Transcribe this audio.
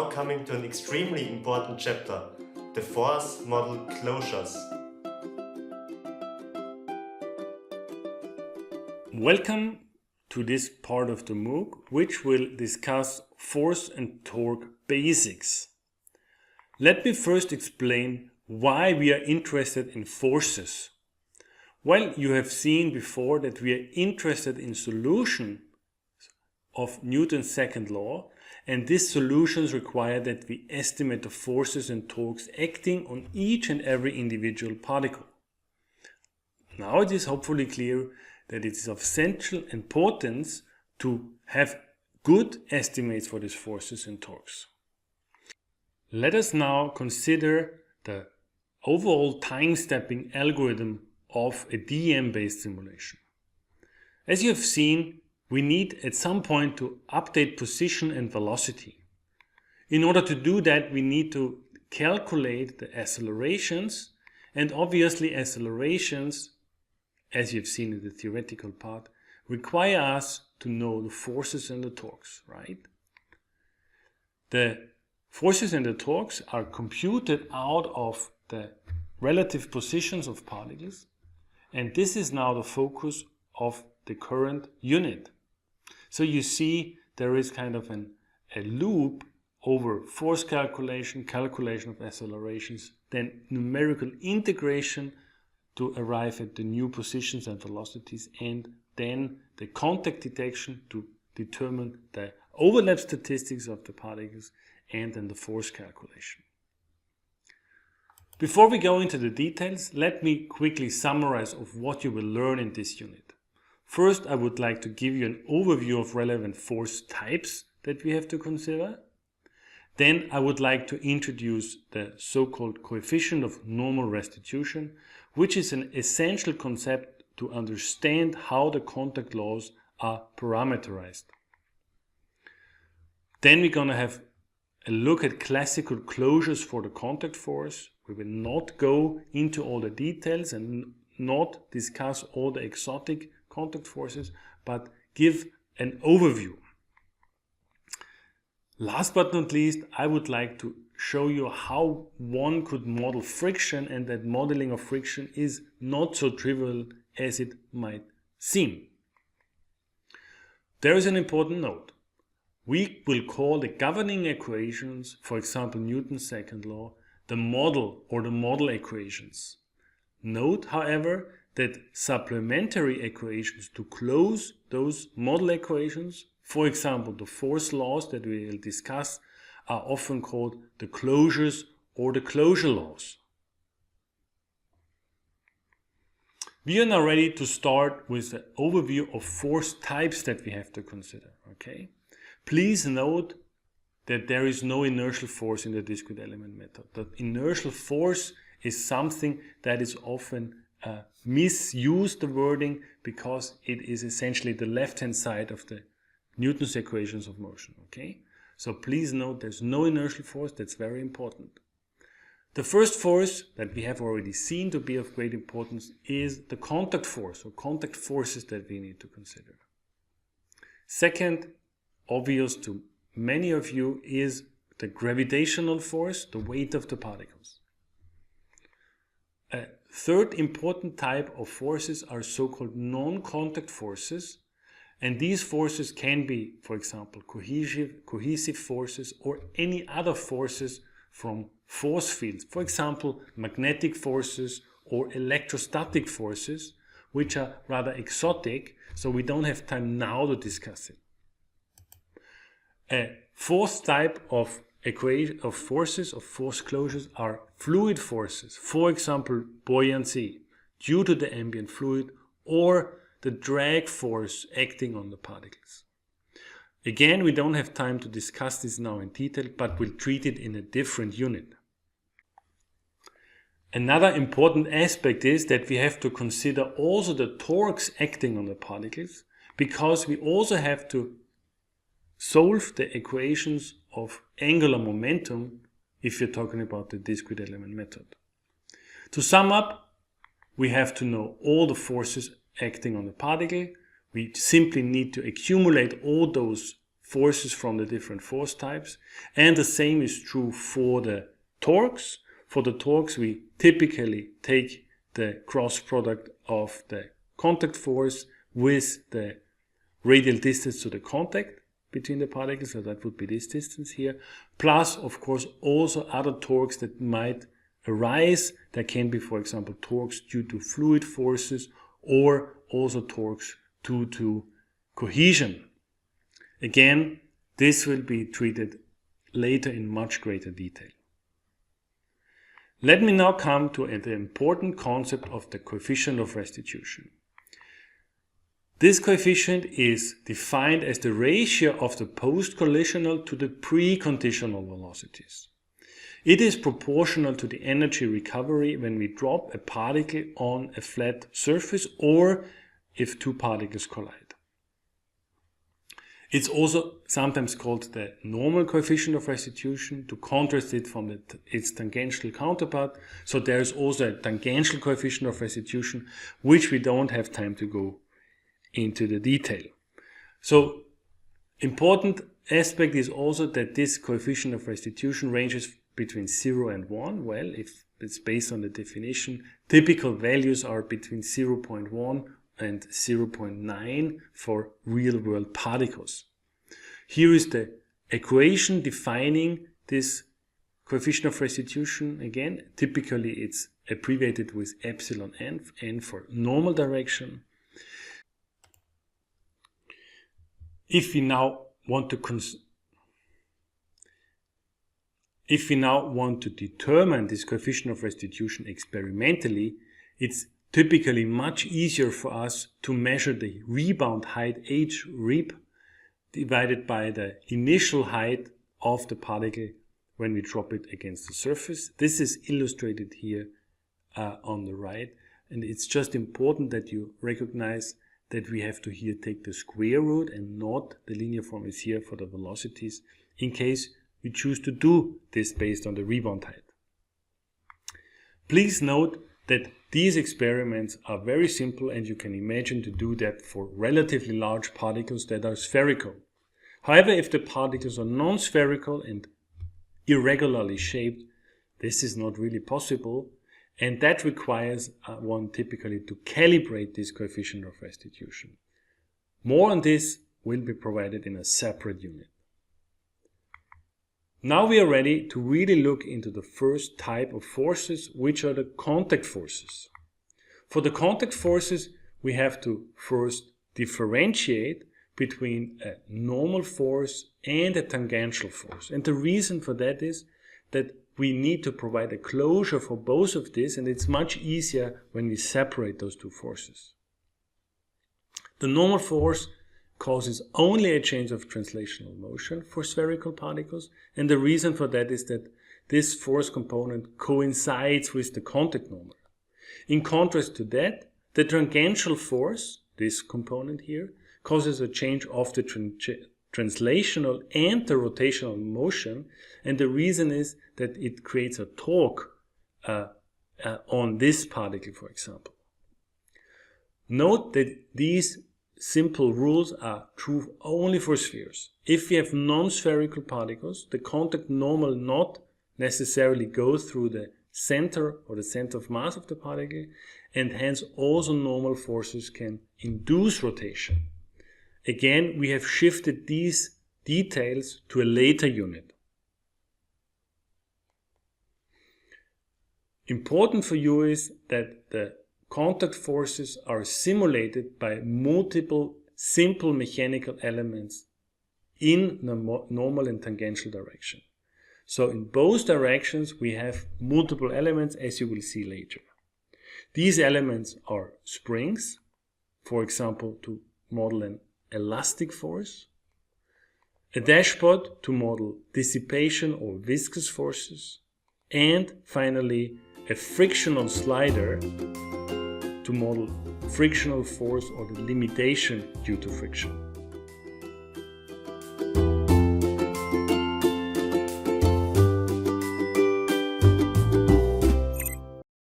now coming to an extremely important chapter, the force model closures. Welcome to this part of the MOOC, which will discuss force and torque basics. Let me first explain why we are interested in forces. Well, you have seen before that we are interested in solution of Newton's second law, and these solutions require that we estimate the forces and torques acting on each and every individual particle. Now it is hopefully clear that it is of essential importance to have good estimates for these forces and torques. Let us now consider the overall time-stepping algorithm of a DEM-based simulation. As you have seen, we need at some point to update position and velocity. In order to do that, we need to calculate the accelerations, and obviously accelerations, as you've seen in the theoretical part, require us to know the forces and the torques, right? The forces and the torques are computed out of the relative positions of particles, and this is now the focus of the current unit. So you see there is kind of a loop over force calculation, calculation of accelerations, then numerical integration to arrive at the new positions and velocities, and then the contact detection to determine the overlap statistics of the particles, and then the force calculation. Before we go into the details, let me quickly summarize of what you will learn in this unit. First, I would like to give you an overview of relevant force types that we have to consider. Then I would like to introduce the so-called coefficient of normal restitution, which is an essential concept to understand how the contact laws are parameterized. Then we're going to have a look at classical closures for the contact force. We will not go into all the details and not discuss all the exotic contact forces, but give an overview. Last but not least, I would like to show you how one could model friction, and that modeling of friction is not so trivial as it might seem. There is an important note. We will call the governing equations, for example Newton's second law, the model or the model equations. Note, however, that supplementary equations to close those model equations, for example the force laws that we will discuss, are often called the closures or the closure laws. We are now ready to start with the overview of force types that we have to consider. Okay? Please note that there is no inertial force in the discrete element method. The inertial force is something that is often misused, the wording, because it is essentially the left-hand side of the Newton's equations of motion. Okay? So please note there's no inertial force. That's very important. The first force that we have already seen to be of great importance is the contact force, or contact forces that we need to consider. Second, obvious to many of you, is the gravitational force, the weight of the particles. A third important type of forces are so-called non-contact forces, and these forces can be, for example, cohesive forces or any other forces from force fields, for example magnetic forces or electrostatic forces, which are rather exotic, so we don't have time now to discuss it. A fourth type of forces, of force closures, are fluid forces, for example buoyancy due to the ambient fluid, or the drag force acting on the particles. Again, we don't have time to discuss this now in detail, but we'll treat it in a different unit. Another important aspect is that we have to consider also the torques acting on the particles, because we also have to solve the equations of angular momentum if you're talking about the discrete element method. To sum up, we have to know all the forces acting on the particle. We simply need to accumulate all those forces from the different force types. And the same is true for the torques. For the torques, we typically take the cross product of the contact force with the radial distance to the contact between the particles, so that would be this distance here, plus of course also other torques that might arise. There can be, for example, torques due to fluid forces or also torques due to cohesion. Again, this will be treated later in much greater detail. Let me now come to the important concept of the coefficient of restitution. This coefficient is defined as the ratio of the post-collisional to the preconditional velocities. It is proportional to the energy recovery when we drop a particle on a flat surface or if two particles collide. It's also sometimes called the normal coefficient of restitution to contrast it from its tangential counterpart. So there is also a tangential coefficient of restitution, which we don't have time to go into the detail. So important aspect is also that this coefficient of restitution ranges between 0 and 1. Well, if it's based on the definition, typical values are between 0.1 and 0.9 for real-world particles. Here is the equation defining this coefficient of restitution. Again, typically it's abbreviated with epsilon n for normal direction. If we now want to determine this coefficient of restitution experimentally, it's typically much easier for us to measure the rebound height h reb divided by the initial height of the particle when we drop it against the surface. This is illustrated here on the right, and it's just important that you recognize that we have to here take the square root and not the linear form is here for the velocities in case we choose to do this based on the rebound height. Please note that these experiments are very simple and you can imagine to do that for relatively large particles that are spherical. However, if the particles are non-spherical and irregularly shaped, this is not really possible, and that requires one typically to calibrate this coefficient of restitution. More on this will be provided in a separate unit. Now we are ready to really look into the first type of forces, which are the contact forces. For the contact forces, we have to first differentiate between a normal force and a tangential force. And the reason for that is that we need to provide a closure for both of this, and it's much easier when we separate those two forces. The normal force causes only a change of translational motion for spherical particles, and the reason for that is that this force component coincides with the contact normal. In contrast to that, the tangential force, this component here, causes a change of the translational and the rotational motion, and the reason is that it creates a torque on this particle, for example. Note that these simple rules are true only for spheres. If we have non-spherical particles, the contact normal not necessarily goes through the center or the center of mass of the particle, and hence also normal forces can induce rotation. Again, we have shifted these details to a later unit. Important for you is that the contact forces are simulated by multiple simple mechanical elements in the normal and tangential direction. So in both directions we have multiple elements, as you will see later. These elements are springs, for example, to model an elastic force, a dashpot to model dissipation or viscous forces, and finally a frictional slider to model frictional force or the limitation due to friction.